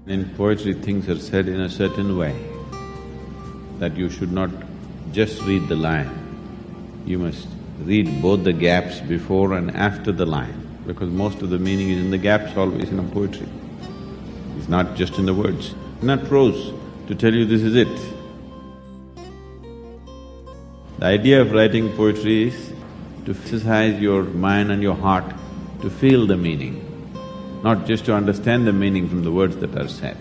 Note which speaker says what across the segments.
Speaker 1: In poetry, things are said in a certain way that you should not just read the line, you must read both the gaps before and after the line, because most of the meaning is in the gaps always in a poetry. It's not just in the words, not prose to tell you this is it. The idea of writing poetry is to exercise your mind and your heart to feel the meaning, not just to understand the meaning from the words that are said.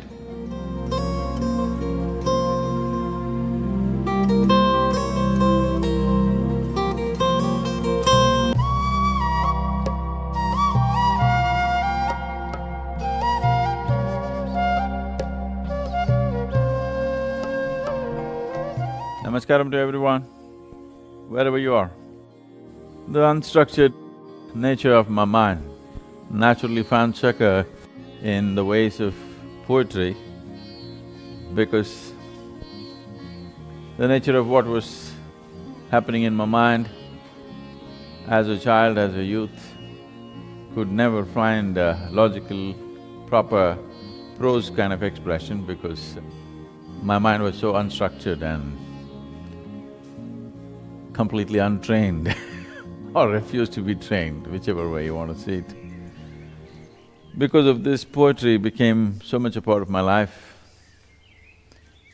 Speaker 1: Namaskaram to everyone, wherever you are. The unstructured nature of my mind naturally found succor in the ways of poetry because the nature of what was happening in my mind as a child, as a youth, could never find a logical, proper prose kind of expression because my mind was so unstructured and completely untrained or refused to be trained, whichever way you want to see it. Because of this, poetry became so much a part of my life.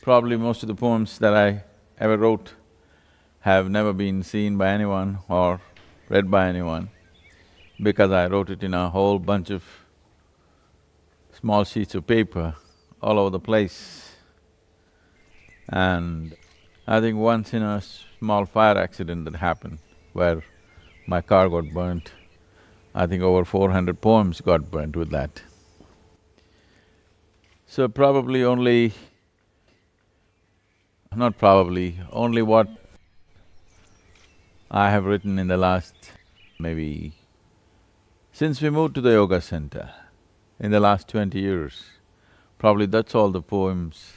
Speaker 1: Probably most of the poems that I ever wrote have never been seen by anyone or read by anyone because I wrote it in a whole bunch of small sheets of paper all over the place. And I think once in a small fire accident that happened where my car got burnt, I think over 400 poems got burnt with that. So probably only… not probably, only what I have written in the last maybe… since we moved to the yoga center, in the last 20 years, probably that's all the poems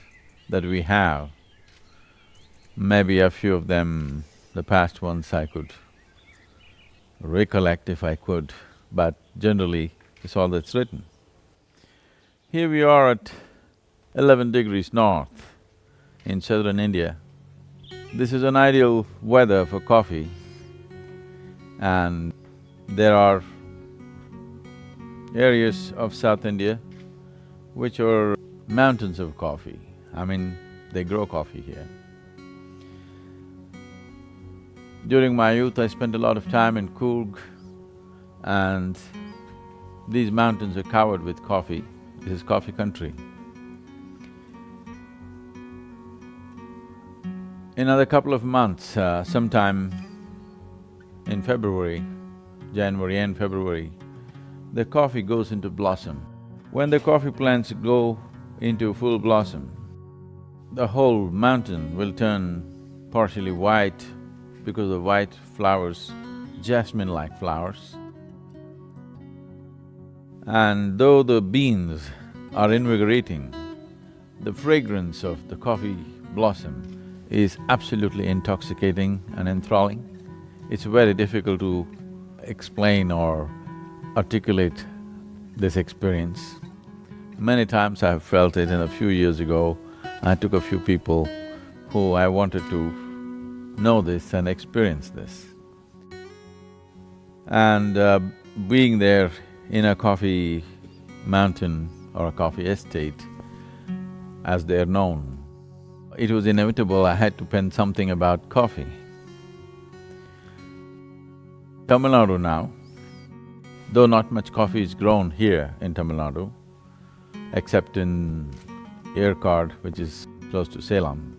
Speaker 1: that we have. Maybe a few of them, the past ones I could recollect if I could, but generally it's all that's written. Here we are at 11 degrees north in southern India. This is an ideal weather for coffee, and there are areas of South India which are mountains of coffee. I mean, they grow coffee here. During my youth, I spent a lot of time in Coorg, and these mountains are covered with coffee. This is coffee country. In another couple of months, sometime in February, January and February, the coffee goes into blossom. When the coffee plants go into full blossom, the whole mountain will turn partially white because of white flowers, jasmine-like flowers. And though the beans are invigorating, the fragrance of the coffee blossom is absolutely intoxicating and enthralling. It's very difficult to explain or articulate this experience. Many times I have felt it, and a few years ago, I took a few people who I wanted to know this and experience this. And being there in a coffee mountain or a coffee estate, as they're known, it was inevitable I had to pen something about coffee. Tamil Nadu now, though not much coffee is grown here in Tamil Nadu, except in Yerkard, which is close to Salem.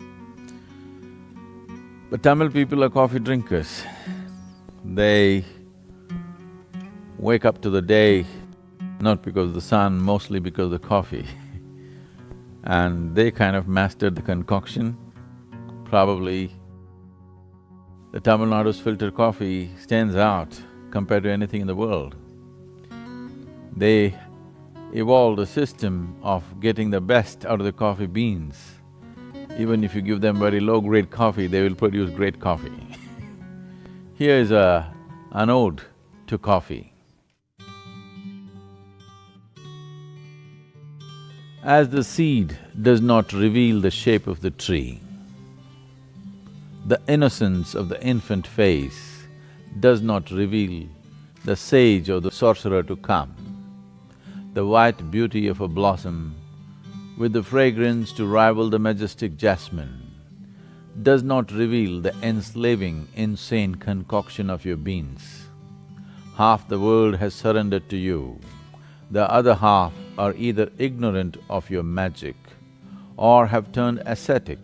Speaker 1: But Tamil people are coffee drinkers. They wake up to the day not because of the sun, mostly because of the coffee. And they kind of mastered the concoction. Probably the Tamil Nadu's filter coffee stands out compared to anything in the world. They evolved a system of getting the best out of the coffee beans. Even if you give them very low-grade coffee, they will produce great coffee. Here is an ode to coffee. As the seed does not reveal the shape of the tree, the innocence of the infant face does not reveal the sage or the sorcerer to come. The white beauty of a blossom with the fragrance to rival the majestic jasmine does not reveal the enslaving, insane concoction of your beans. Half the world has surrendered to you, the other half are either ignorant of your magic or have turned ascetic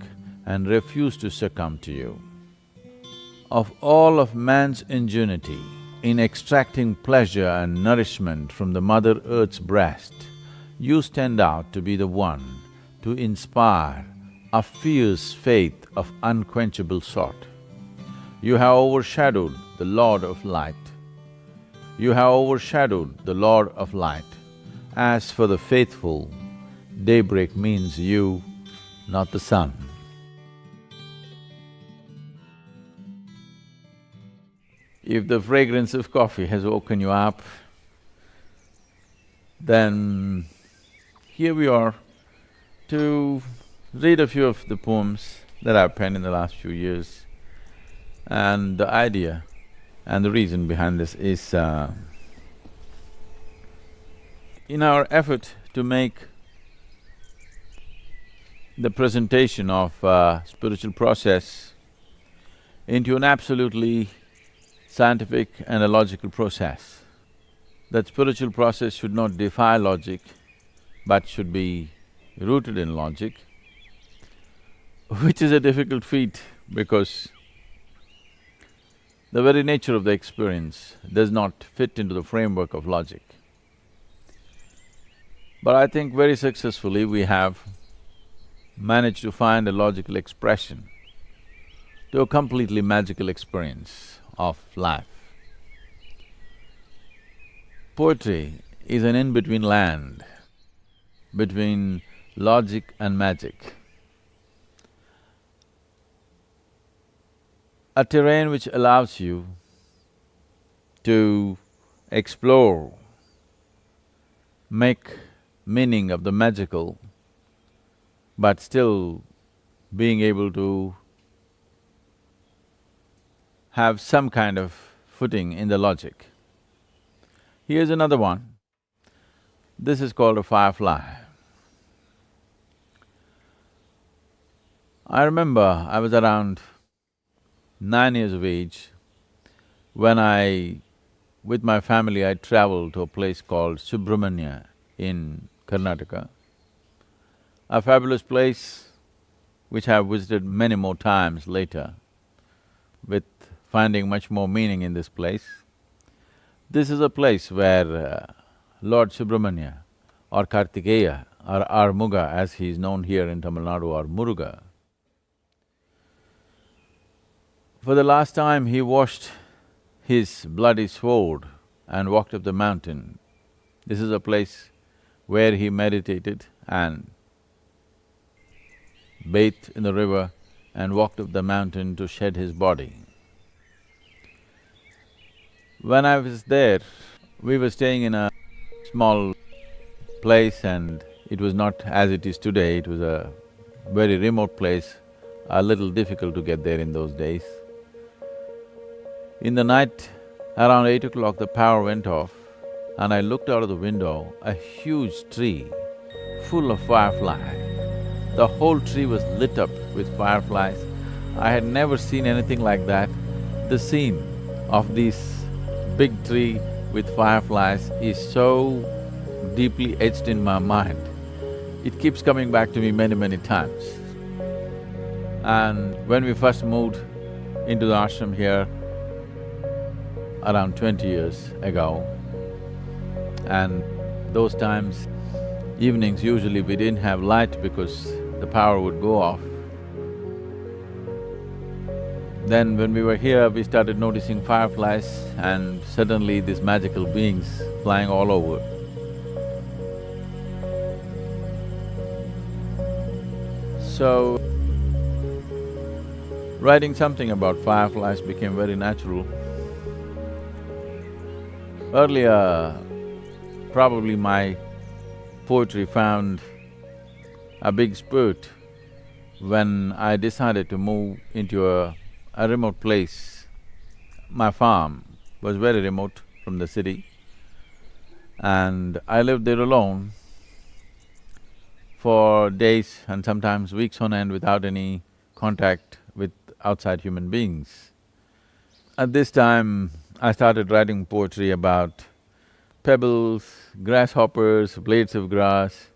Speaker 1: and refuse to succumb to you. Of all of man's ingenuity in extracting pleasure and nourishment from the Mother Earth's breast, you stand out to be the one to inspire a fierce faith of unquenchable sort. You have overshadowed the Lord of Light. You have overshadowed the Lord of Light. As for the faithful, daybreak means you, not the sun. If the fragrance of coffee has woken you up, then here we are to read a few of the poems that I've penned in the last few years. And the idea and the reason behind this is, in our effort to make the presentation of spiritual process into an absolutely scientific and a logical process, that spiritual process should not defy logic, but should be rooted in logic, which is a difficult feat because the very nature of the experience does not fit into the framework of logic. But I think very successfully we have managed to find a logical expression to a completely magical experience of life. Poetry is an in-between land between logic and magic. A terrain which allows you to explore, make meaning of the magical, but still being able to have some kind of footing in the logic. Here's another one. This is called a firefly. I remember I was around 9 years of age when with my family, I traveled to a place called Subramanya in Karnataka, a fabulous place which I have visited many more times later, with finding much more meaning in this place. This is a place where Lord Subramanya or Kartikeya or Armuga as he is known here in Tamil Nadu, or Muruga, for the last time he washed his bloody sword and walked up the mountain. This is a place where he meditated and bathed in the river and walked up the mountain to shed his body. When I was there, we were staying in a small place and it was not as it is today, it was a very remote place, a little difficult to get there in those days. In the night, around 8 o'clock, the power went off and I looked out of the window, a huge tree full of fireflies. The whole tree was lit up with fireflies. I had never seen anything like that. The scene of this big tree with fireflies is so deeply etched in my mind. It keeps coming back to me many times. And when we first moved into the ashram here, around 20 years ago, and those times, evenings usually we didn't have light because the power would go off. Then when we were here, we started noticing fireflies and suddenly these magical beings flying all over. So, writing something about fireflies became very natural. Earlier, probably my poetry found a big spurt when I decided to move into a remote place. My farm was very remote from the city, and I lived there alone for days and sometimes weeks on end without any contact with outside human beings. At this time, I started writing poetry about pebbles, grasshoppers, blades of grass,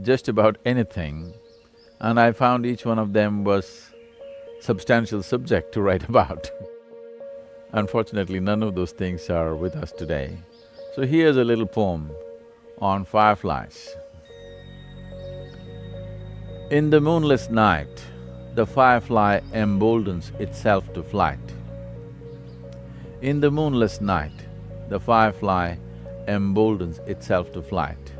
Speaker 1: just about anything, and I found each one of them was substantial subject to write about. Unfortunately, none of those things are with us today. So here's a little poem on fireflies. In the moonless night, the firefly emboldens itself to flight. In the moonless night, the firefly emboldens itself to flight.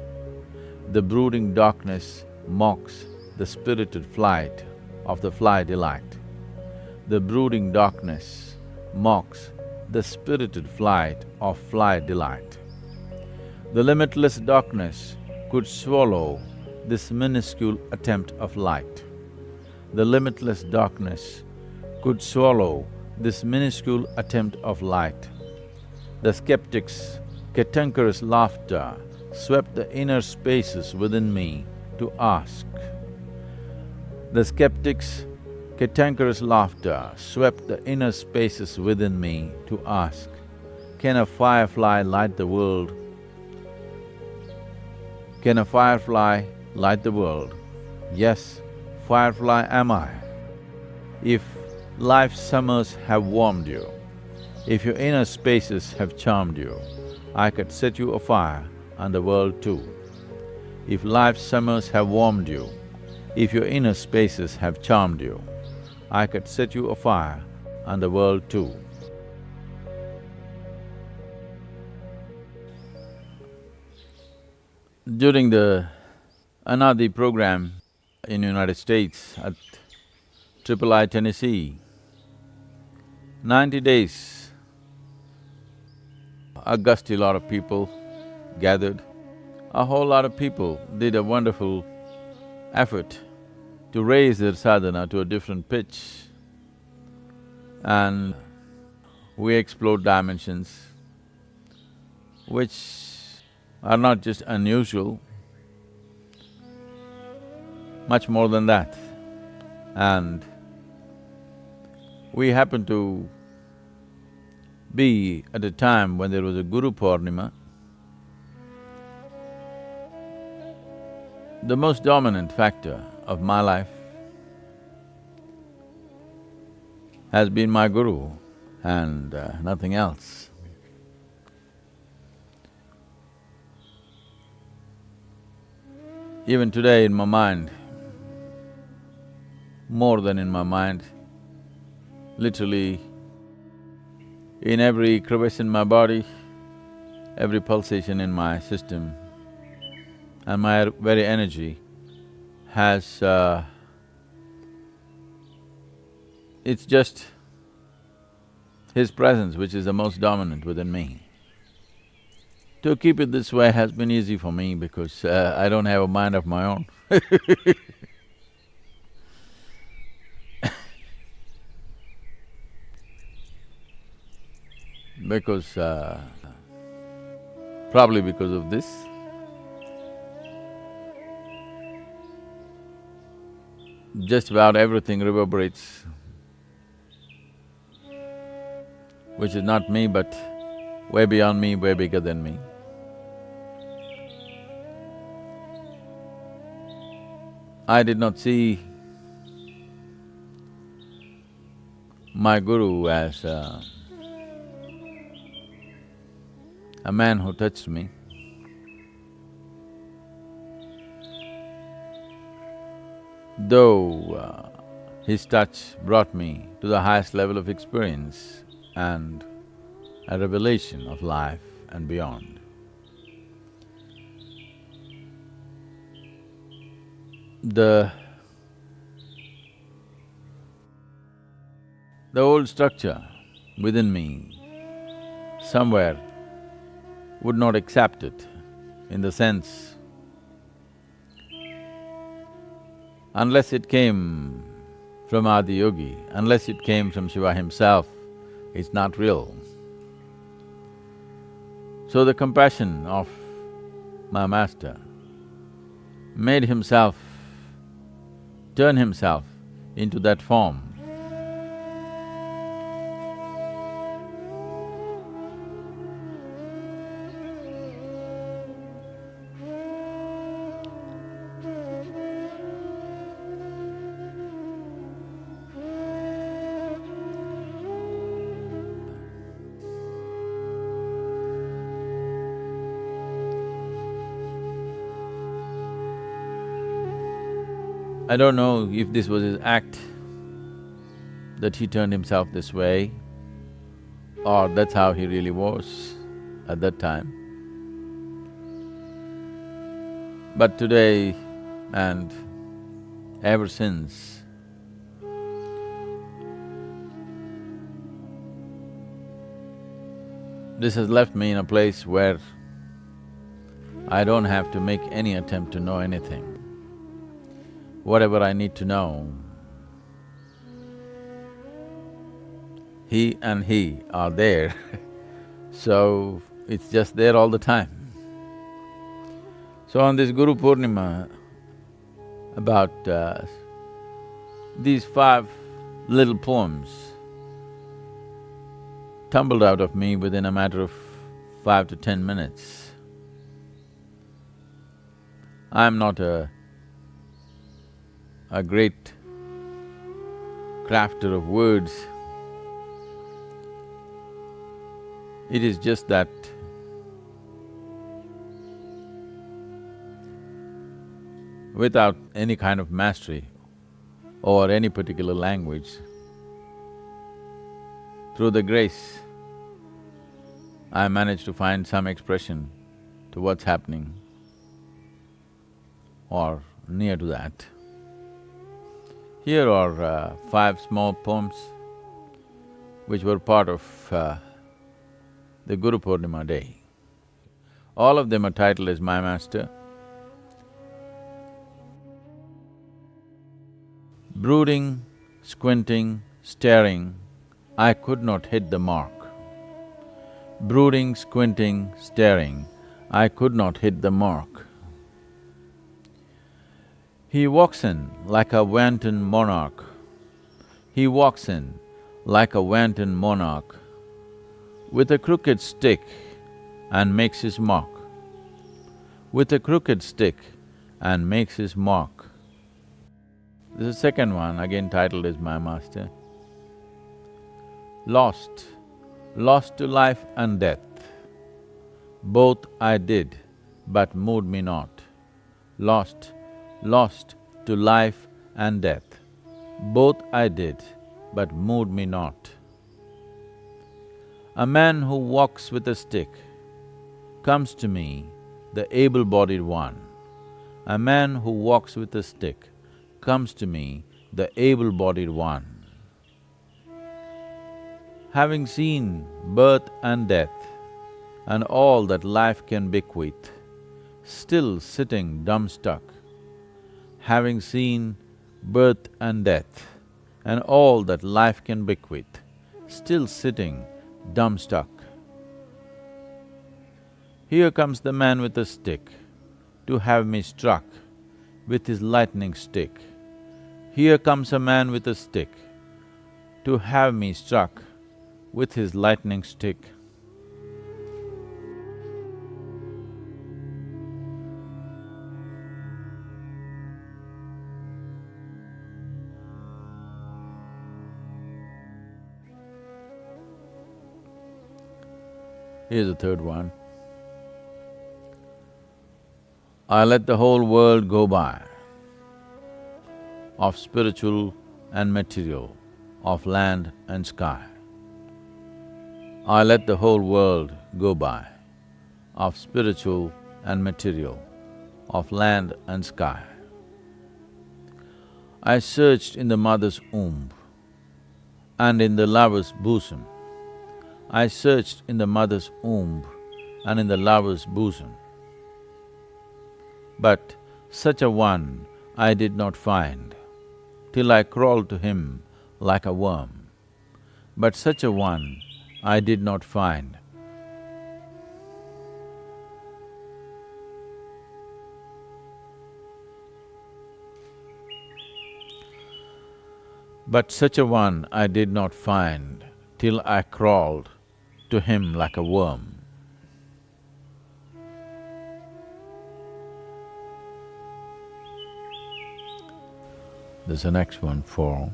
Speaker 1: The brooding darkness mocks the spirited flight of the fly delight. The brooding darkness mocks the spirited flight of fly delight. The limitless darkness could swallow this minuscule attempt of light. The limitless darkness could swallow this minuscule attempt of light. The skeptic's cantankerous laughter swept the inner spaces within me to ask. The skeptic's cantankerous laughter swept the inner spaces within me to ask, can a firefly light the world? Can a firefly light the world? Yes, firefly am I. If life's summers have warmed you, if your inner spaces have charmed you, I could set you afire and the world too. If life's summers have warmed you, if your inner spaces have charmed you, I could set you afire and the world too. During the Anadi program in United States at III Tennessee, 90 days, a gusty lot of people gathered. A whole lot of people did a wonderful effort to raise their sadhana to a different pitch, and we explored dimensions which are not just unusual, much more than that. And we happened to be at a time when there was a Guru Purnima. The most dominant factor of my life has been my Guru and nothing else. Even today in my mind, more than in my mind, literally in every crevice in my body, every pulsation in my system, and my very energy has… it's just his presence which is the most dominant within me. To keep it this way has been easy for me because I don't have a mind of my own. Because… probably because of this, just about everything reverberates, which is not me but way beyond me, way bigger than me. I did not see my Guru as a man who touched me. Though his touch brought me to the highest level of experience and a revelation of life and beyond. The old structure within me somewhere would not accept it, in the sense unless it came from Adi Yogi, unless it came from Shiva himself, it's not real. So the compassion of my master made himself, turn himself into that form. I don't know if this was his act, that he turned himself this way, or that's how he really was at that time. But today and ever since, this has left me in a place where I don't have to make any attempt to know anything. Whatever I need to know, he and he are there so it's just there all the time. So on this Guru Purnima, about these 5 little poems tumbled out of me within a matter of 5 to 10 minutes. I'm not a great crafter of words. It is just that without any kind of mastery over any particular language, through the grace, I managed to find some expression to what's happening or near to that. Here are 5 small poems which were part of the Guru Purnima day. All of them are titled as My Master. Brooding, squinting, staring, I could not hit the mark. Brooding, squinting, staring, I could not hit the mark. He walks in like a wanton monarch. He walks in like a wanton monarch with a crooked stick and makes his mark. With a crooked stick and makes his mark. This is the second one, again titled as My Master. Lost, lost to life and death. Both I did, but moved me not. Lost, lost to life and death. Both I did, but moved me not. A man who walks with a stick comes to me, the able-bodied one. A man who walks with a stick comes to me, the able-bodied one. Having seen birth and death and all that life can bequeath, still sitting dumb-stuck. Having seen birth and death and all that life can bequeath, still sitting dumb-stuck. Here comes the man with a stick to have me struck with his lightning stick. Here comes a man with a stick to have me struck with his lightning stick. Here's the third one. I let the whole world go by, of spiritual and material, of land and sky. I let the whole world go by, of spiritual and material, of land and sky. I searched in the mother's womb and in the lover's bosom. I searched in the mother's womb and in the lover's bosom. But such a one I did not find, till I crawled to him like a worm. But such a one I did not find. But such a one I did not find, till I crawled to him like a worm. There's the next one for…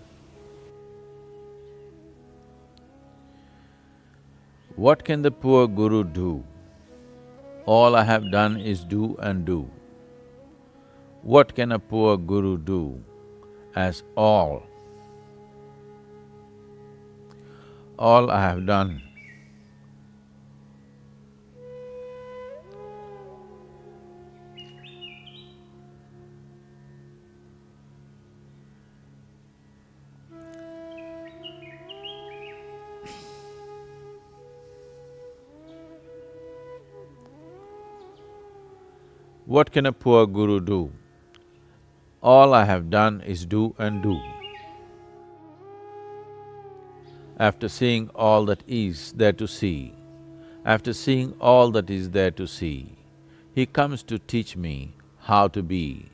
Speaker 1: What can the poor guru do? All I have done is do and do. What can a poor guru do as all I have done? What can a poor guru do? All I have done is do and do. After seeing all that is there to see, after seeing all that is there to see, he comes to teach me how to be.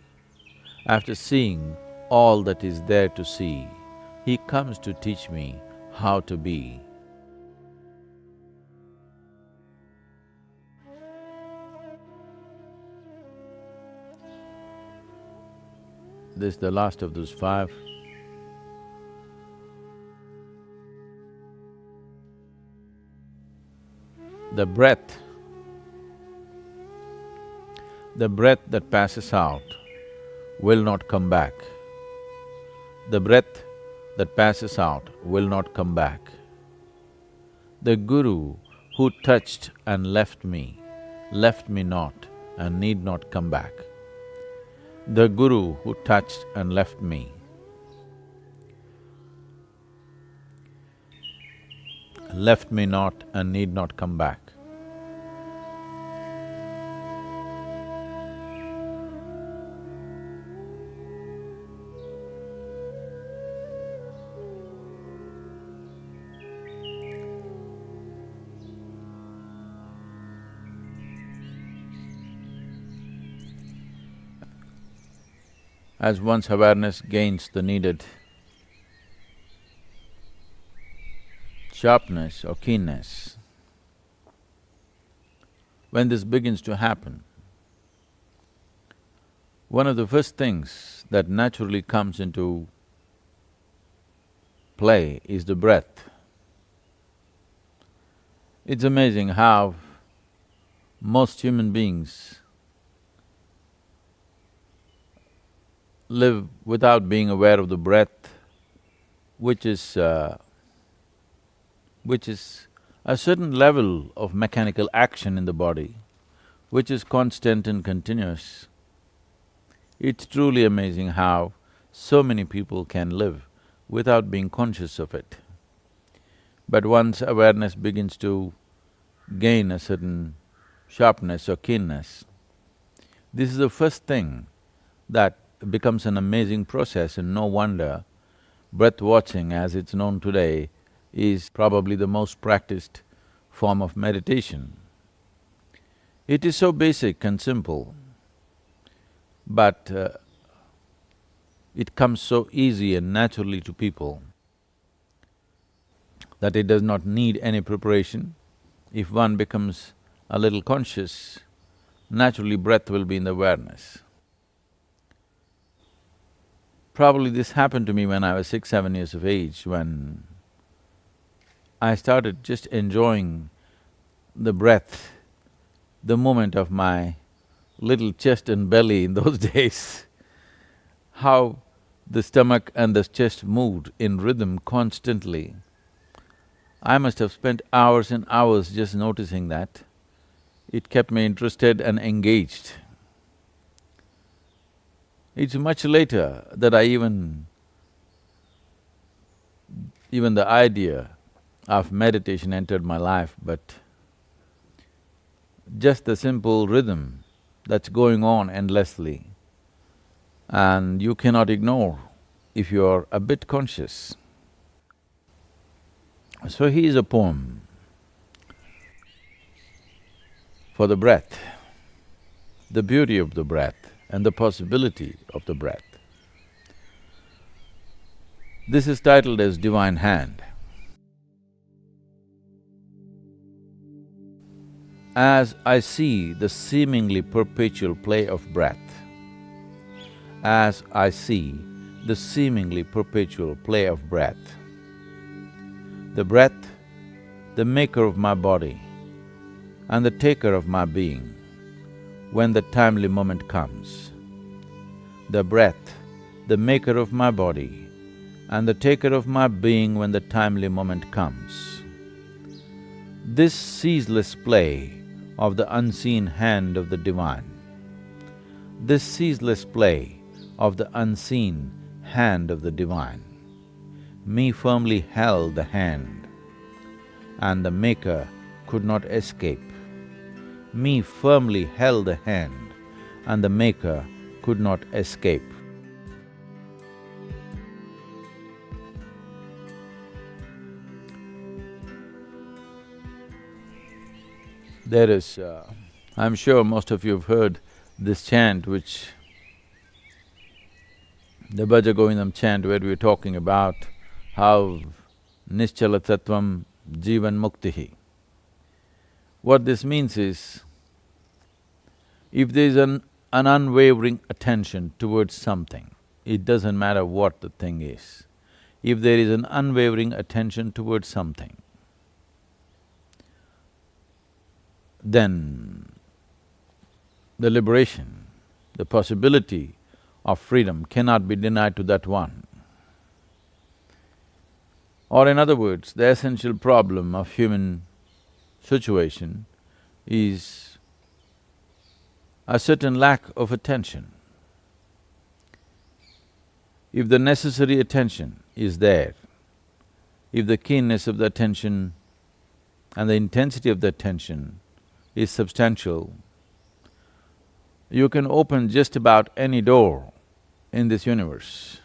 Speaker 1: After seeing all that is there to see, he comes to teach me how to be. This is the last of those five. The breath that passes out will not come back. The breath that passes out will not come back. The guru who touched and left me not and need not come back. The guru who touched and left me not and need not come back. As one's awareness gains the needed sharpness or keenness, when this begins to happen, one of the first things that naturally comes into play is the breath. It's amazing how most human beings live without being aware of the breath, which is a certain level of mechanical action in the body, which is constant and continuous. It's truly amazing how so many people can live without being conscious of it. But once awareness begins to gain a certain sharpness or keenness, this is the first thing that becomes an amazing process, and no wonder breath watching, as it's known today, is probably the most practiced form of meditation. It is so basic and simple, but it comes so easy and naturally to people that it does not need any preparation. If one becomes a little conscious, naturally breath will be in the awareness. Probably this happened to me when I was 6, 7 years of age, when I started just enjoying the breath, the movement of my little chest and belly in those days, how the stomach and the chest moved in rhythm constantly. I must have spent hours and hours just noticing that. It kept me interested and engaged. It's much later that even the idea of meditation entered my life, but just the simple rhythm that's going on endlessly and you cannot ignore if you are a bit conscious. So he is a poem for the breath, the beauty of the breath and the possibility of the breath. This is titled as Divine Hand. As I see the seemingly perpetual play of breath, as I see the seemingly perpetual play of breath, the breath, the maker of my body and the taker of my being, when the timely moment comes. The breath, the maker of my body and the taker of my being when the timely moment comes. This ceaseless play of the unseen hand of the Divine, this ceaseless play of the unseen hand of the Divine, me firmly held the hand, and the Maker could not escape. Me firmly held the hand, and the Maker could not escape. There is… I'm sure most of you have heard this chant which… the Bhaja Govindam chant where we're talking about how Nischala Tattvam Jivan Muktihi. What this means is, if there is an unwavering attention towards something, it doesn't matter what the thing is. If there is an unwavering attention towards something, then the liberation, the possibility of freedom cannot be denied to that one. Or in other words, the essential problem of human situation is a certain lack of attention. If the necessary attention is there, if the keenness of the attention and the intensity of the attention is substantial, you can open just about any door in this universe.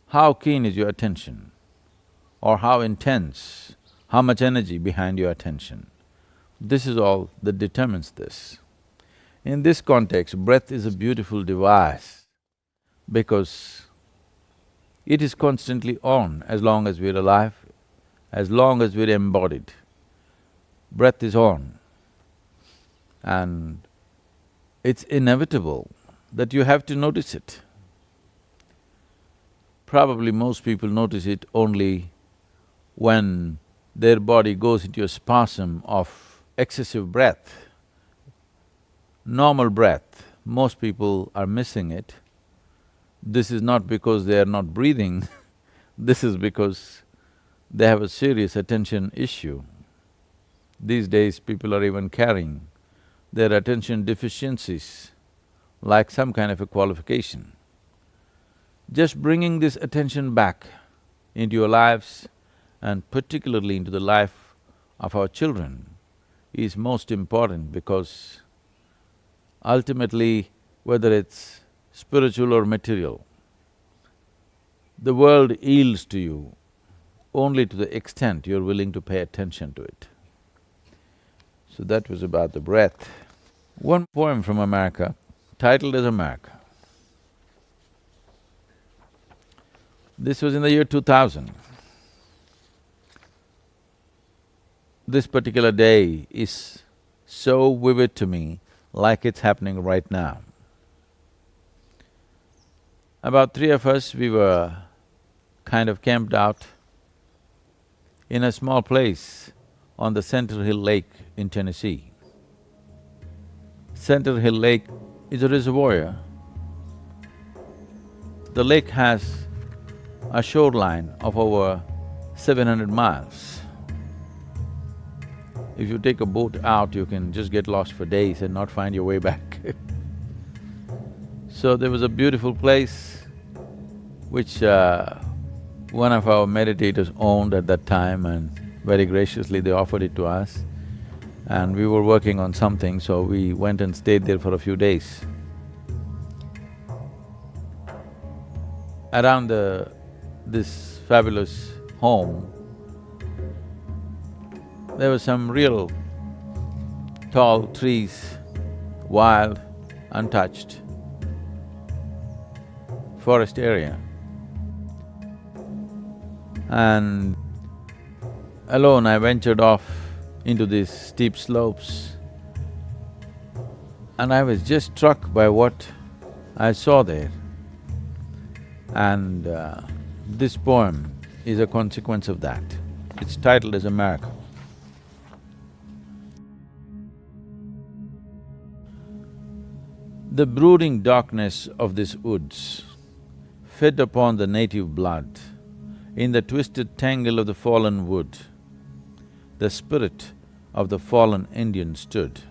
Speaker 1: How keen is your attention? Or how intense, how much energy behind your attention? This is all that determines this. In this context, breath is a beautiful device because it is constantly on as long as we're alive, as long as we're embodied. Breath is on, and it's inevitable that you have to notice it. Probably most people notice it only when their body goes into a spasm of excessive breath. Normal breath, most people are missing it. This is not because they are not breathing, this is because they have a serious attention issue. These days, people are even carrying their attention deficiencies like some kind of a qualification. Just bringing this attention back into your lives and particularly into the life of our children is most important, because ultimately, whether it's spiritual or material, the world yields to you only to the extent you're willing to pay attention to it. So that was about the breath. One poem from America, titled as America. This was in the year 2000. This particular day is so vivid to me, like it's happening right now. About three of us, we were kind of camped out in a small place on the Center Hill Lake in Tennessee. Center Hill Lake is a reservoir. The lake has a shoreline of over 700 miles. If you take a boat out, you can just get lost for days and not find your way back. So there was a beautiful place which one of our meditators owned at that time, and very graciously they offered it to us. And we were working on something, so we went and stayed there for a few days. Around this fabulous home, there were some real tall trees, wild, untouched forest area. And alone I ventured off into these steep slopes, and I was just struck by what I saw there. And this poem is a consequence of that. It's titled as a miracle. The brooding darkness of these woods fed upon the native blood. In the twisted tangle of the fallen wood, the spirit of the fallen Indian stood.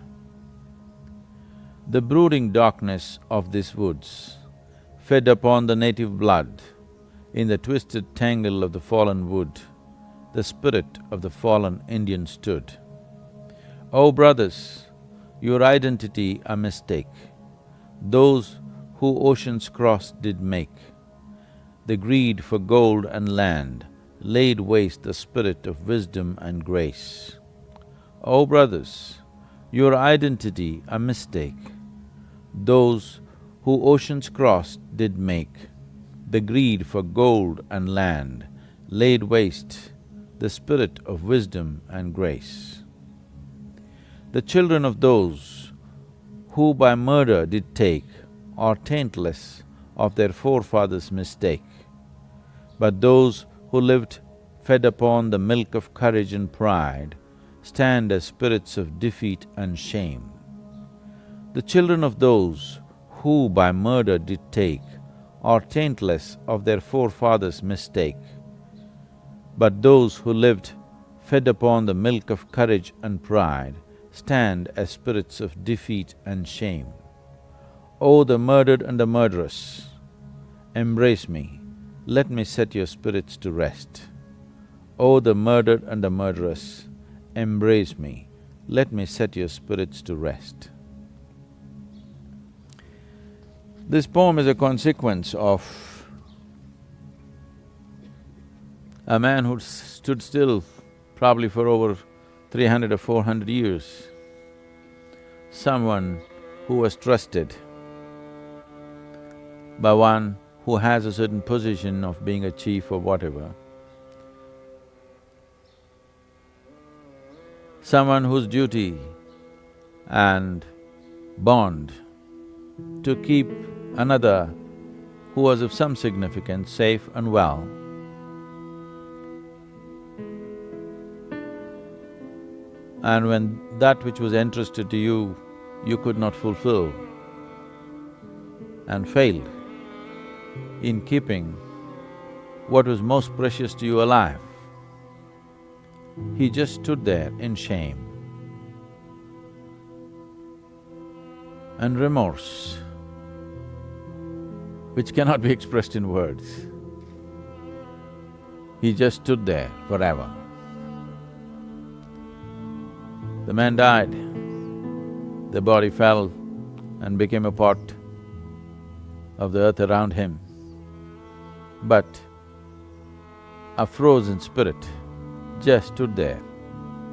Speaker 1: The brooding darkness of these woods fed upon the native blood. In the twisted tangle of the fallen wood, the spirit of the fallen Indian stood. O brothers, your identity a mistake, those who oceans cross did make. The greed for gold and land laid waste the spirit of wisdom and grace. O brothers, your identity a mistake, those who oceans crossed did make. The greed for gold and land laid waste the spirit of wisdom and grace. The children of those who by murder did take are taintless of their forefathers' mistake, but those who lived fed upon the milk of courage and pride stand as spirits of defeat and shame. The children of those who by murder did take are taintless of their forefathers' mistake, but those who lived fed upon the milk of courage and pride stand as spirits of defeat and shame. O the murdered and the murderous, embrace me, let me set your spirits to rest. O the murdered and the murderous, embrace me, let me set your spirits to rest. This poem is a consequence of a man who stood still probably for over 300 or 400 years, someone who was trusted by one who has a certain position of being a chief or whatever, someone whose duty and bond to keep another who was of some significance safe and well. And when that which was entrusted to you, you could not fulfill and failed in keeping what was most precious to you alive, he just stood there in shame and remorse, which cannot be expressed in words. He just stood there forever. The man died, the body fell and became a part of the earth around him. But a frozen spirit just stood there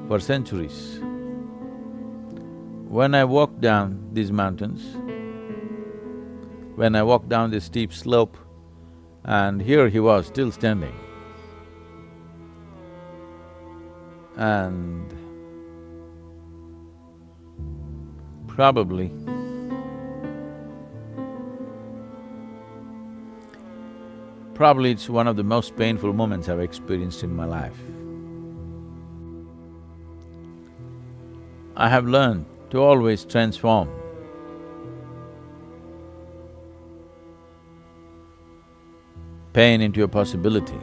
Speaker 1: for centuries. When I walked down these mountains, when I walked down this steep slope, and here he was still standing. And probably it's one of the most painful moments I've experienced in my life. I have learned to always transform pain into a possibility.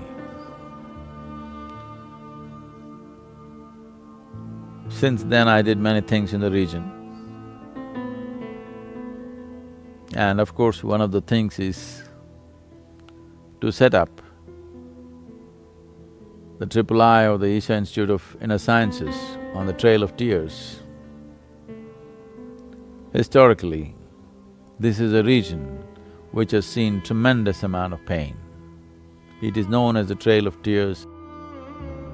Speaker 1: Since then, I did many things in the region. And of course, one of the things is to set up the III or the Isha Institute of Inner Sciences on the Trail of Tears. Historically, this is a region which has seen tremendous amount of pain. It is known as the Trail of Tears.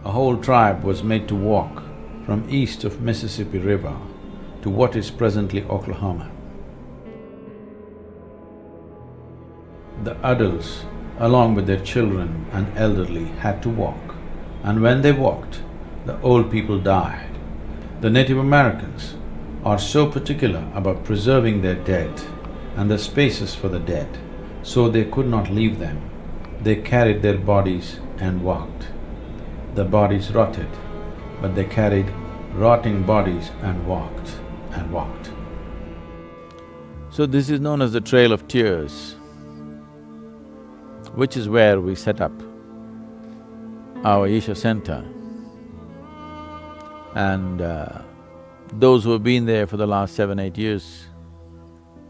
Speaker 1: A whole tribe was made to walk from east of Mississippi River to what is presently Oklahoma. The adults, along with their children and elderly, had to walk, and when they walked, the old people died. The Native Americans are so particular about preserving their dead and the spaces for the dead, so they could not leave them. They carried their bodies and walked. The bodies rotted, but they carried rotting bodies and walked and walked. So this is known as the Trail of Tears, which is where we set up our Isha Center. And those who have been there for the last 7, 8 years,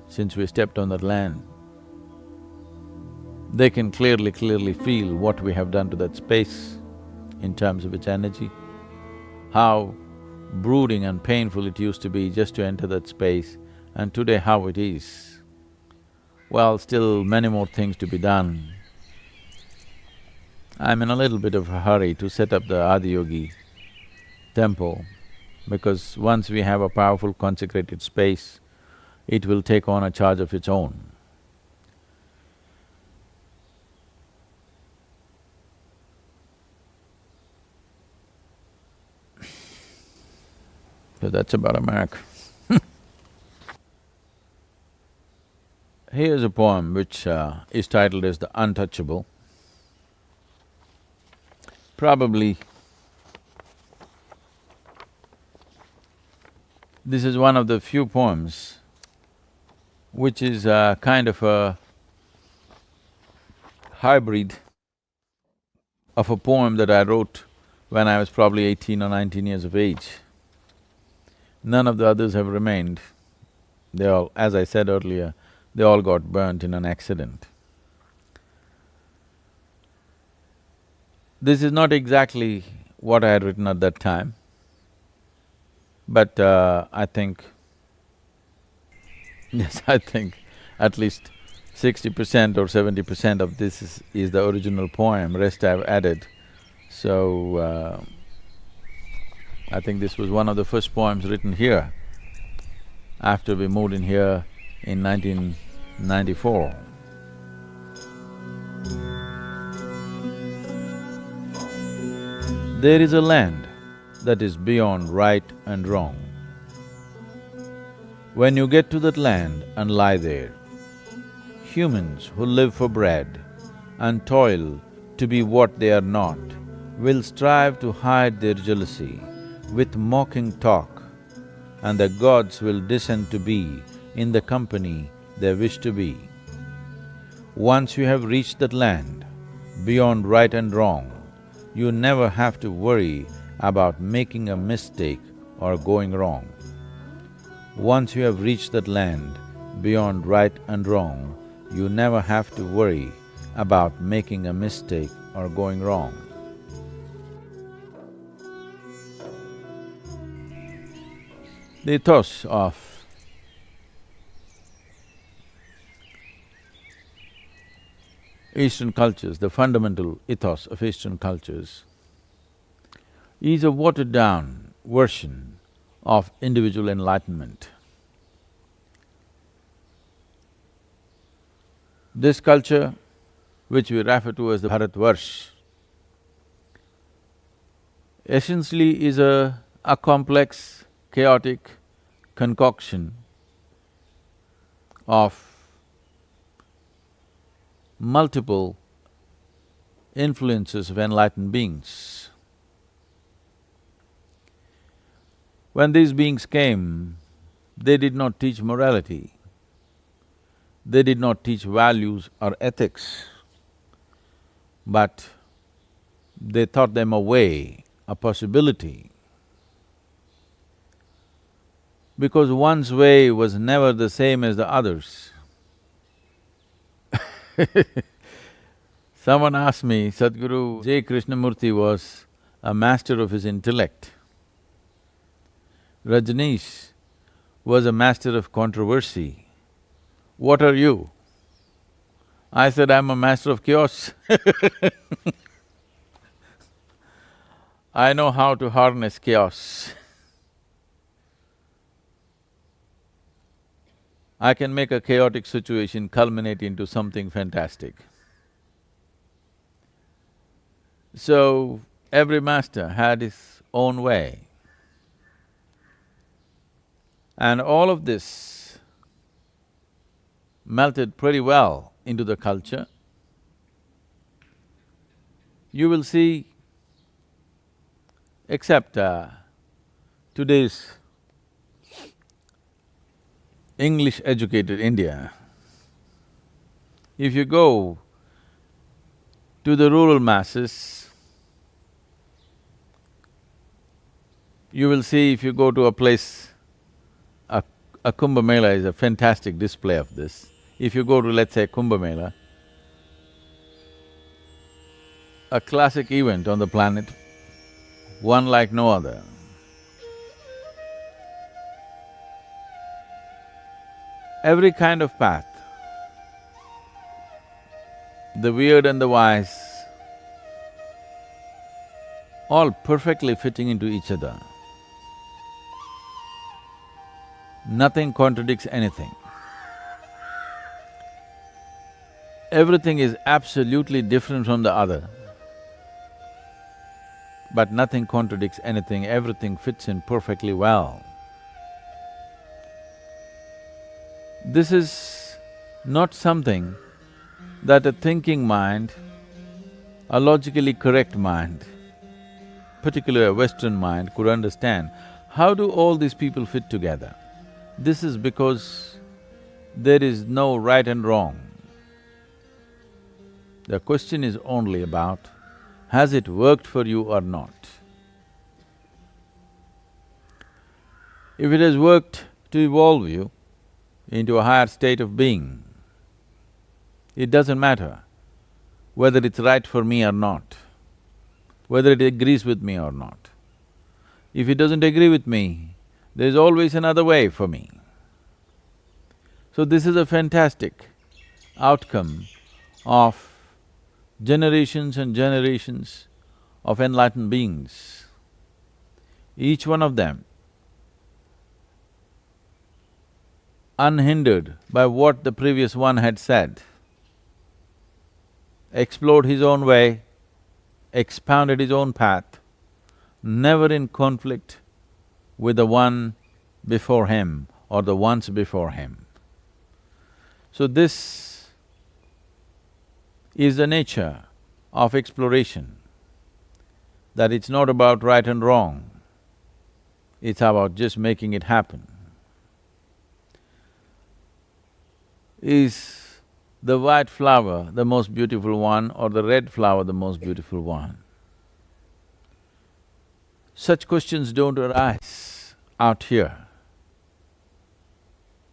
Speaker 1: since we stepped on that land, they can clearly feel what we have done to that space in terms of its energy, how brooding and painful it used to be just to enter that space, and today how it is. Well, still many more things to be done. I'm in a little bit of a hurry to set up the Adiyogi temple, because once we have a powerful consecrated space, it will take on a charge of its own. So that's about America. Here's a poem which is titled as The Untouchable. Probably this is one of the few poems which is kind of a hybrid of a poem that I wrote when I was probably 18 or 19 years of age. None of the others have remained. They all, as I said earlier, they all got burnt in an accident. This is not exactly what I had written at that time, but I think… yes, I think at least 60% or 70% of this is the original poem, rest I've added. So, I think this was one of the first poems written here after we moved in here in 1994. There is a land that is beyond right and wrong. When you get to that land and lie there, humans who live for bread and toil to be what they are not will strive to hide their jealousy with mocking talk, and the gods will descend to be in the company they wish to be. Once you have reached that land, beyond right and wrong, you never have to worry about making a mistake or going wrong. Once you have reached that land, beyond right and wrong, you never have to worry about making a mistake or going wrong. The ethos of Eastern cultures, the fundamental ethos of Eastern cultures, is a watered-down version of individual enlightenment. This culture, which we refer to as the Bharatvarsh, essentially is a complex, chaotic concoction of multiple influences of enlightened beings. When these beings came, they did not teach morality, they did not teach values or ethics, but they taught them a way, a possibility. Because one's way was never the same as the others. Someone asked me, Sadhguru J. Krishnamurti was a master of his intellect. Rajneesh was a master of controversy. What are you? I said, I'm a master of chaos. I know how to harness chaos. I can make a chaotic situation culminate into something fantastic. So, every master had his own way. And all of this melted pretty well into the culture. You will see, except today's English-educated India, if you go to the rural masses, you will see if you go to a place, a Kumbh Mela is a fantastic display of this. If you go to, let's say, Kumbh Mela, a classic event on the planet, one like no other. Every kind of path, the weird and the wise, all perfectly fitting into each other. Nothing contradicts anything. Everything is absolutely different from the other, but nothing contradicts anything, everything fits in perfectly well. This is not something that a thinking mind, a logically correct mind, particularly a Western mind, could understand. How do all these people fit together? This is because there is no right and wrong. The question is only about, has it worked for you or not? If it has worked to evolve you into a higher state of being, it doesn't matter whether it's right for me or not, whether it agrees with me or not. If it doesn't agree with me, there's always another way for me. So this is a fantastic outcome of generations and generations of enlightened beings. Each one of them, unhindered by what the previous one had said, explored his own way, expounded his own path, never in conflict with the one before him or the ones before him. So this is the nature of exploration, that it's not about right and wrong, it's about just making it happen. Is the white flower the most beautiful one or the red flower the most beautiful one? Such questions don't arise out here.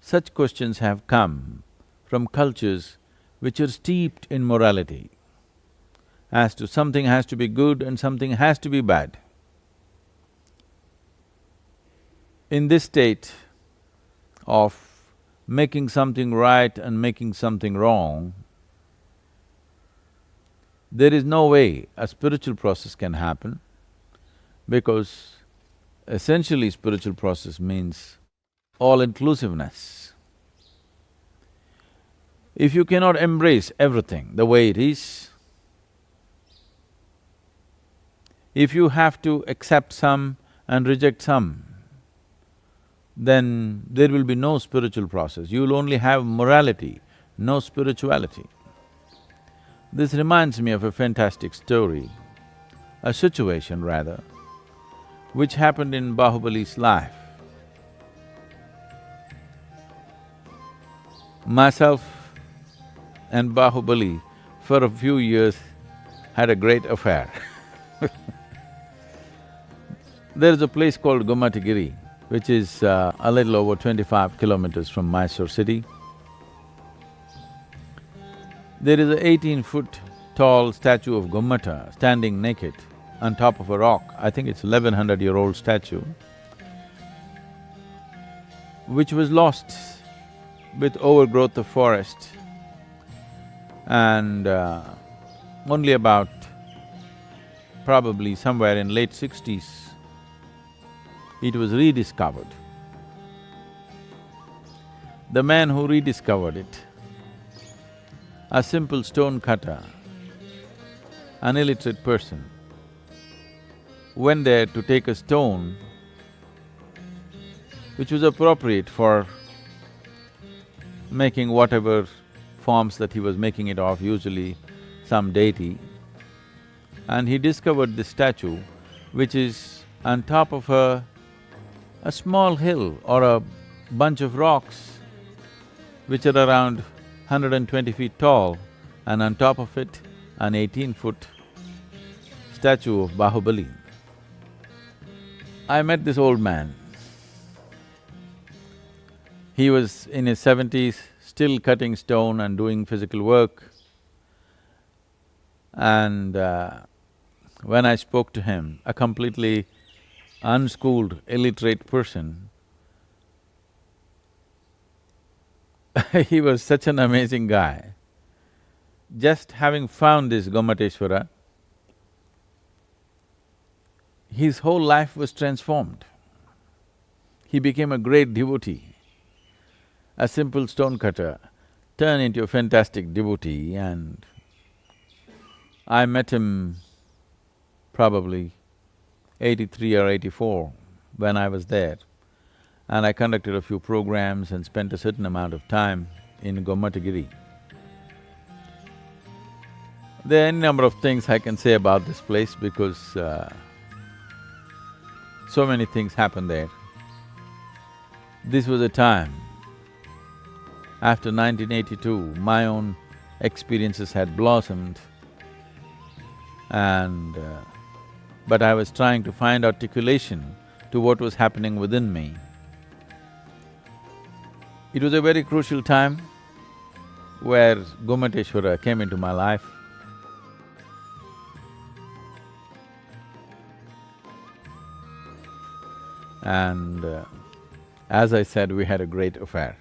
Speaker 1: Such questions have come from cultures which are steeped in morality, as to something has to be good and something has to be bad. In this state of making something right and making something wrong, there is no way a spiritual process can happen, because essentially spiritual process means all-inclusiveness. If you cannot embrace everything the way it is, if you have to accept some and reject some, then there will be no spiritual process. You will only have morality, no spirituality. This reminds me of a fantastic story, a situation rather, which happened in Bahubali's life. Myself and Bahubali, for a few years, had a great affair. There is a place called Gomatagiri, which is a little over 25 kilometers from Mysore city. There is a 18-foot tall statue of Gomata standing naked on top of a rock. I think it's 1100-year-old statue, which was lost with overgrowth of forest. And only about probably somewhere in late 60s, it was rediscovered. The man who rediscovered it, a simple stone cutter, an illiterate person, went there to take a stone which was appropriate for making whatever forms that he was making it of, usually some deity, and he discovered this statue which is on top of a small hill or a bunch of rocks which are around 120 feet tall, and on top of it, an 18-foot statue of Bahubali. I met this old man. He was in his 70s, still cutting stone and doing physical work. And when I spoke to him, a completely unschooled, illiterate person, he was such an amazing guy. Just having found this Gomateshwara, his whole life was transformed. He became a great devotee. A simple stone cutter turned into a fantastic devotee, and I met him probably 83 or 84 when I was there. And I conducted a few programs and spent a certain amount of time in Gomatagiri. There are any number of things I can say about this place because so many things happened there. This was a time, after 1982, my own experiences had blossomed and… but I was trying to find articulation to what was happening within me. It was a very crucial time where Gomateshwara came into my life. And as I said, we had a great affair.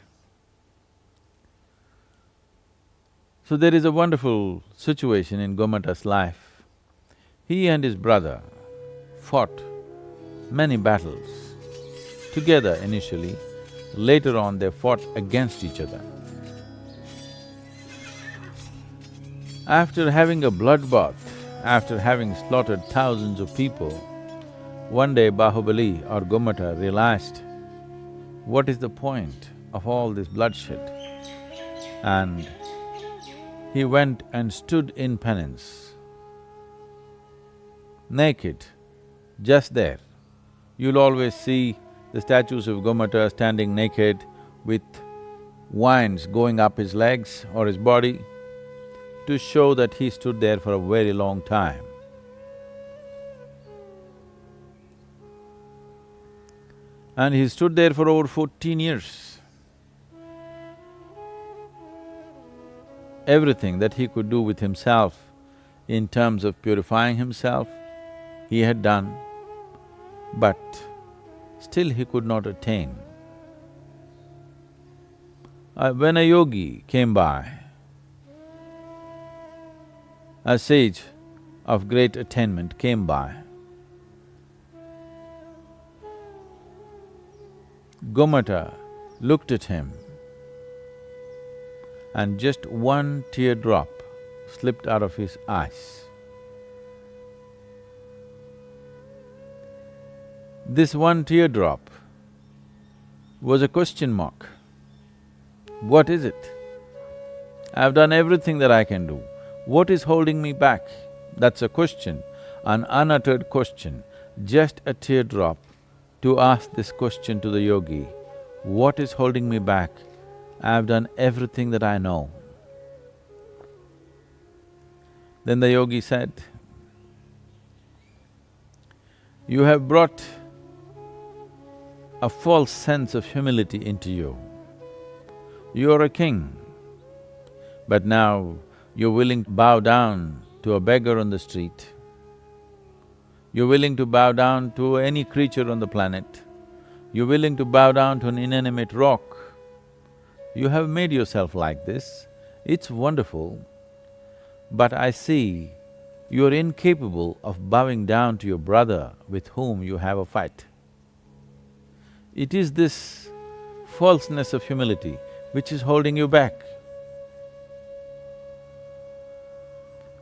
Speaker 1: So there is a wonderful situation in Gomata's life. He and his brother fought many battles together initially. Later on, they fought against each other. After having a bloodbath, after having slaughtered thousands of people, one day Bahubali or Gomata realized, what is the point of all this bloodshed? And he went and stood in penance, naked, just there. You'll always see the statues of Gomata standing naked with vines going up his legs or his body to show that he stood there for a very long time. And he stood there for over 14 years. Everything that he could do with himself in terms of purifying himself, he had done, but still he could not attain. When a yogi came by, a sage of great attainment came by, Gomata looked at him and just one teardrop slipped out of his eyes. This one teardrop was a question mark. What is it? I've done everything that I can do. What is holding me back? That's a question, an unuttered question, just a teardrop to ask this question to the yogi, what is holding me back? I've done everything that I know. Then the yogi said, you have brought a false sense of humility into you. You're a king, but now you're willing to bow down to a beggar on the street. You're willing to bow down to any creature on the planet. You're willing to bow down to an inanimate rock. You have made yourself like this, it's wonderful, but I see you are incapable of bowing down to your brother with whom you have a fight. It is this falseness of humility which is holding you back.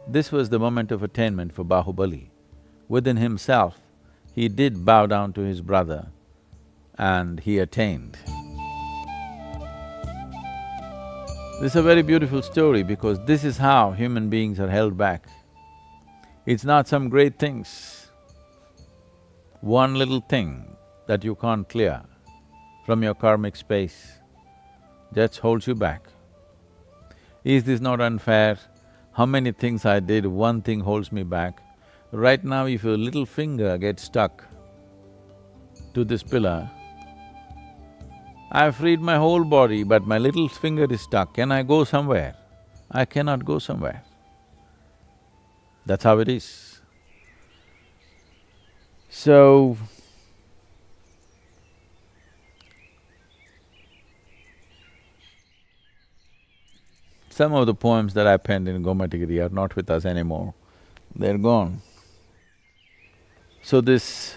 Speaker 1: This was the moment of attainment for Bahubali. Within himself, he did bow down to his brother and he attained. This is a very beautiful story because this is how human beings are held back. It's not some great things. One little thing that you can't clear from your karmic space just holds you back. Is this not unfair? How many things I did, one thing holds me back. Right now, if your little finger gets stuck to this pillar, I've freed my whole body, but my little finger is stuck. Can I go somewhere? I cannot go somewhere. That's how it is. So, some of the poems that I penned in Gomatigiri are not with us anymore, they're gone. So this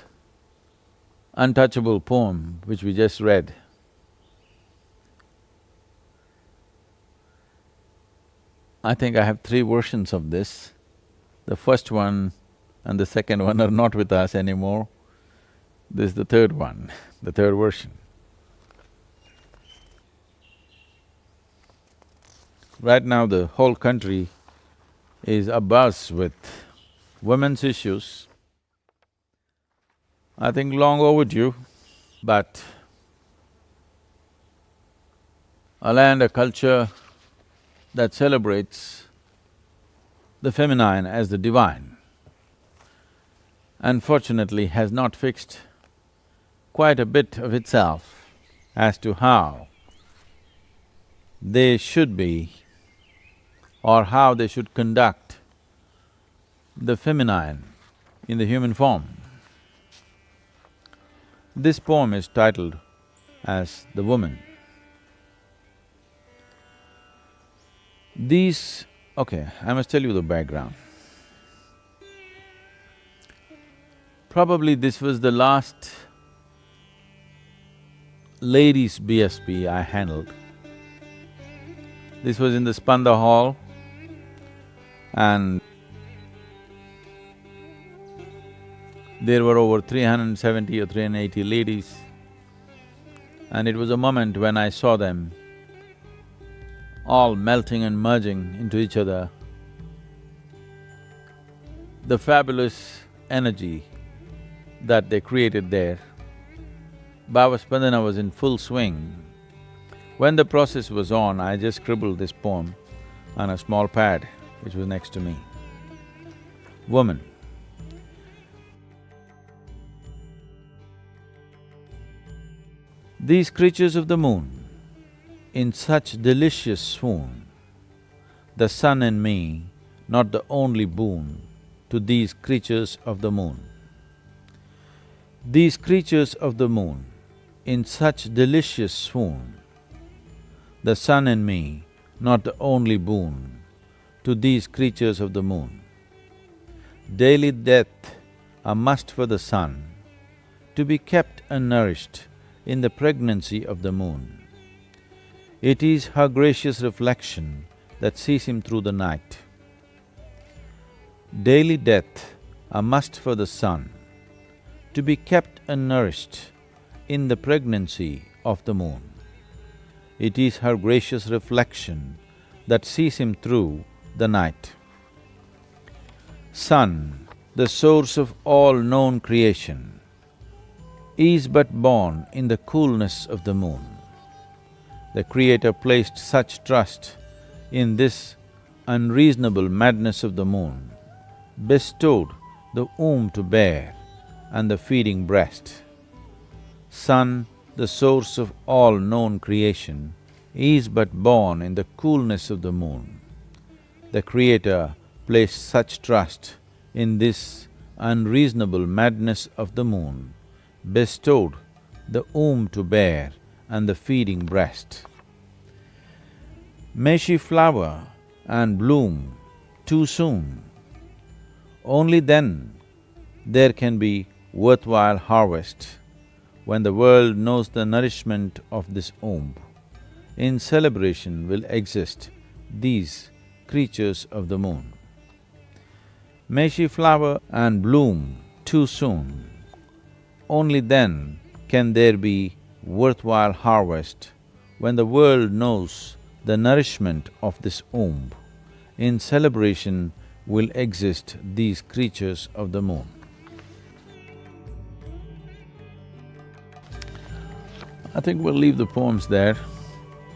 Speaker 1: untouchable poem which we just read, I think I have three versions of this. The first one and the second one are not with us anymore. This is the third one, the third version. Right now the whole country is abuzz with women's issues. I think long overdue, but a land, a culture that celebrates the feminine as the divine, unfortunately has not fixed quite a bit of itself as to how they should be or how they should conduct the feminine in the human form. This poem is titled as The Woman. Okay, I must tell you the background. Probably this was the last ladies' BSP I handled. This was in the Spanda Hall and there were over 370 or 380 ladies, and it was a moment when I saw them all melting and merging into each other. The fabulous energy that they created there. Bhavaspandana was in full swing. When the process was on, I just scribbled this poem on a small pad which was next to me. Woman. These creatures of the moon, in such delicious swoon, the sun and me, not the only boon to these creatures of the moon. These creatures of the moon, in such delicious swoon, the sun and me, not the only boon to these creatures of the moon. Daily death, a must for the sun, to be kept and nourished in the pregnancy of the moon. It is her gracious reflection that sees him through the night. Daily death, a must for the sun, to be kept and nourished in the pregnancy of the moon. It is her gracious reflection that sees him through the night. Sun, the source of all known creation, is but born in the coolness of the moon. The Creator placed such trust in this unreasonable madness of the moon, bestowed the womb to bear and the feeding breast. Sun, the source of all known creation, is but born in the coolness of the moon. The Creator placed such trust in this unreasonable madness of the moon, bestowed the womb to bear and the feeding breast. May she flower and bloom too soon. Only then there can be worthwhile harvest, when the world knows the nourishment of this womb. In celebration will exist these creatures of the moon. May she flower and bloom too soon. Only then can there be worthwhile harvest, when the world knows the nourishment of this womb. In celebration will exist these creatures of the moon. I think we'll leave the poems there.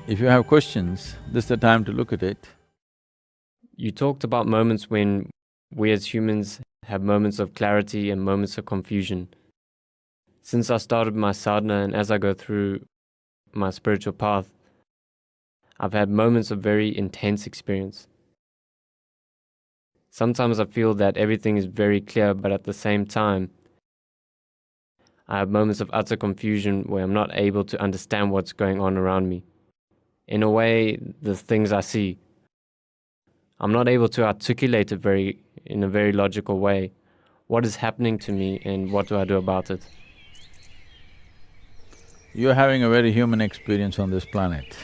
Speaker 1: If you have questions, this is the time to look at it.
Speaker 2: You talked about moments when we as humans have moments of clarity and moments of confusion. Since I started my sadhana and as I go through my spiritual path, I've had moments of very intense experience. Sometimes I feel that everything is very clear, but at the same time, I have moments of utter confusion where I'm not able to understand what's going on around me. In a way, the things I see, I'm not able to articulate it in a very logical way. What is happening to me and what do I do about it?
Speaker 1: You're having a very human experience on this planet.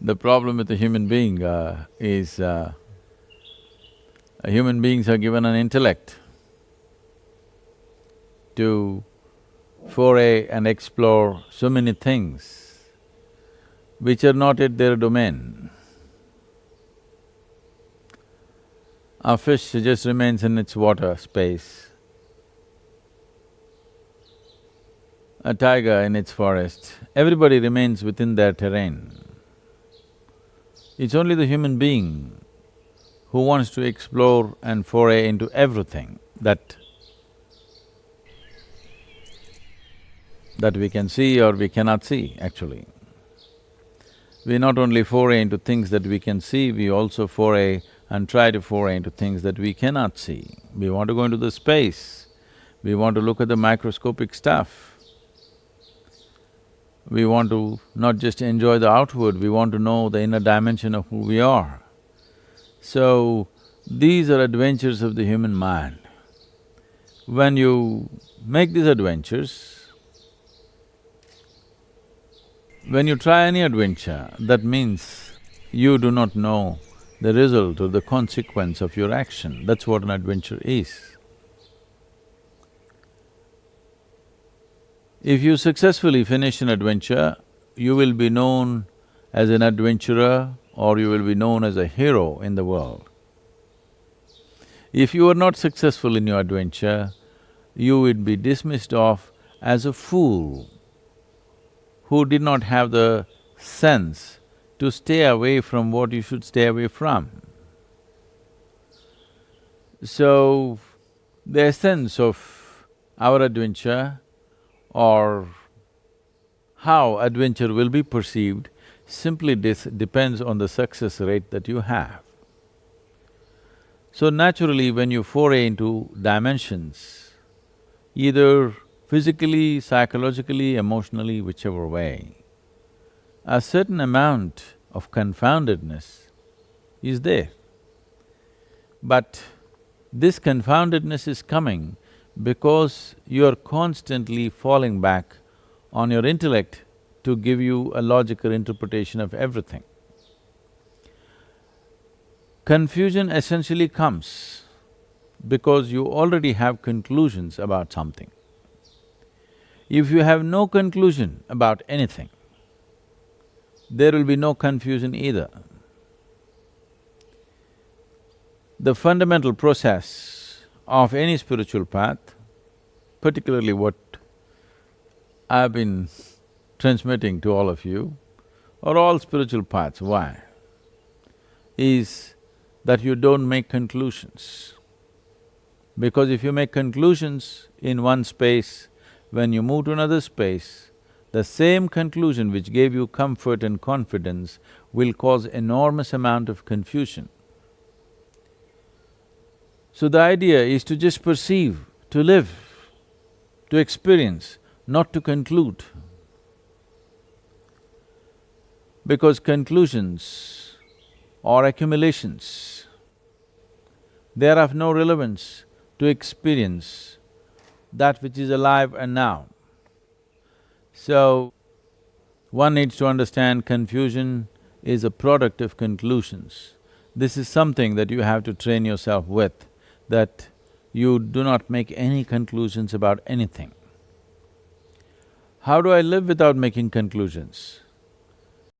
Speaker 1: The problem with the human being is human beings are given an intellect to foray and explore so many things which are not yet their domain. A fish just remains in its water space, a tiger in its forest, everybody remains within their terrain. It's only the human being who wants to explore and foray into everything that we can see or we cannot see, actually. We not only foray into things that we can see, we also foray and try to foray into things that we cannot see. We want to go into the space, we want to look at the microscopic stuff. We want to not just enjoy the outward, we want to know the inner dimension of who we are. So, these are adventures of the human mind. When you make these adventures, when you try any adventure, that means you do not know the result or the consequence of your action. That's what an adventure is. If you successfully finish an adventure, you will be known as an adventurer or you will be known as a hero in the world. If you are not successful in your adventure, you would be dismissed off as a fool who did not have the sense to stay away from what you should stay away from. So, the essence of our adventure or how adventure will be perceived simply depends on the success rate that you have. So naturally, when you foray into dimensions, either physically, psychologically, emotionally, whichever way, a certain amount of confoundedness is there. But this confoundedness is coming because you're constantly falling back on your intellect to give you a logical interpretation of everything. Confusion essentially comes because you already have conclusions about something. If you have no conclusion about anything, there will be no confusion either. The fundamental process of any spiritual path, particularly what I've been transmitting to all of you, or all spiritual paths, why? Is that you don't make conclusions. Because if you make conclusions in one space, when you move to another space, the same conclusion which gave you comfort and confidence will cause enormous amount of confusion. So the idea is to just perceive, to live, to experience, not to conclude. because conclusions or accumulations, they are of no relevance to experience that which is alive and now. So, one needs to understand confusion is a product of conclusions. This is something that you have to train yourself with, that you do not make any conclusions about anything. How do I live without making conclusions?